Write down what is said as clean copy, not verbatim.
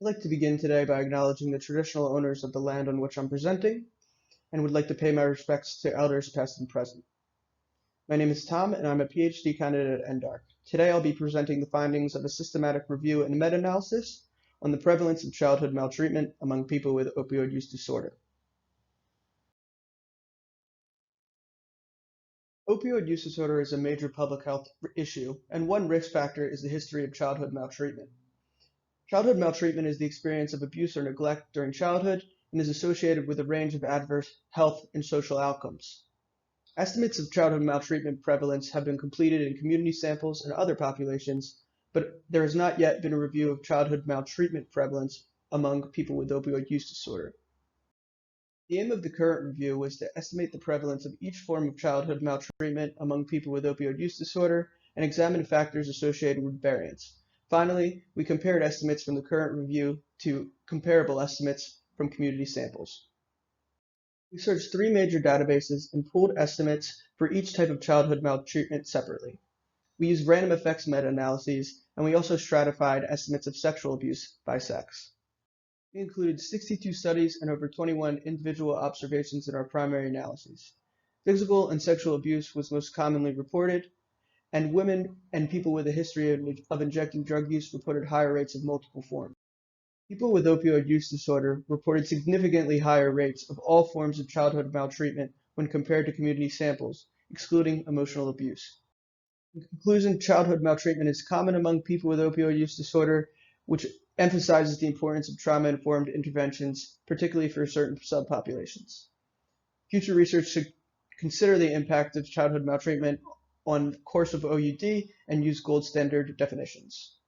I'd like to begin today by acknowledging the traditional owners of the land on which I'm presenting and would like to pay my respects to elders past and present. My name is Tom and I'm a PhD candidate at NDARC. Today I'll be presenting the findings of a systematic review and meta-analysis on the prevalence of childhood maltreatment among people with opioid use disorder. Opioid use disorder is a major public health issue, and one risk factor is the history of childhood maltreatment. Childhood maltreatment is the experience of abuse or neglect during childhood and is associated with a range of adverse health and social outcomes. Estimates of childhood maltreatment prevalence have been completed in community samples and other populations, but there has not yet been a review of childhood maltreatment prevalence among people with opioid use disorder. The aim of the current review was to estimate the prevalence of each form of childhood maltreatment among people with opioid use disorder and examine factors associated with variance. Finally, we compared estimates from the current review to comparable estimates from community samples. We searched three major databases and pooled estimates for each type of childhood maltreatment separately. We used random effects meta-analyses, and we also stratified estimates of sexual abuse by sex. We included 62 studies and over 21 individual observations in our primary analyses. Physical and sexual abuse was most commonly reported, and women and people with a history of injecting drug use reported higher rates of multiple forms. People with opioid use disorder reported significantly higher rates of all forms of childhood maltreatment when compared to community samples, excluding emotional abuse. In conclusion, childhood maltreatment is common among people with opioid use disorder, which emphasizes the importance of trauma-informed interventions, particularly for certain subpopulations. Future research should consider the impact of childhood maltreatment on course of OUD and use gold standard definitions.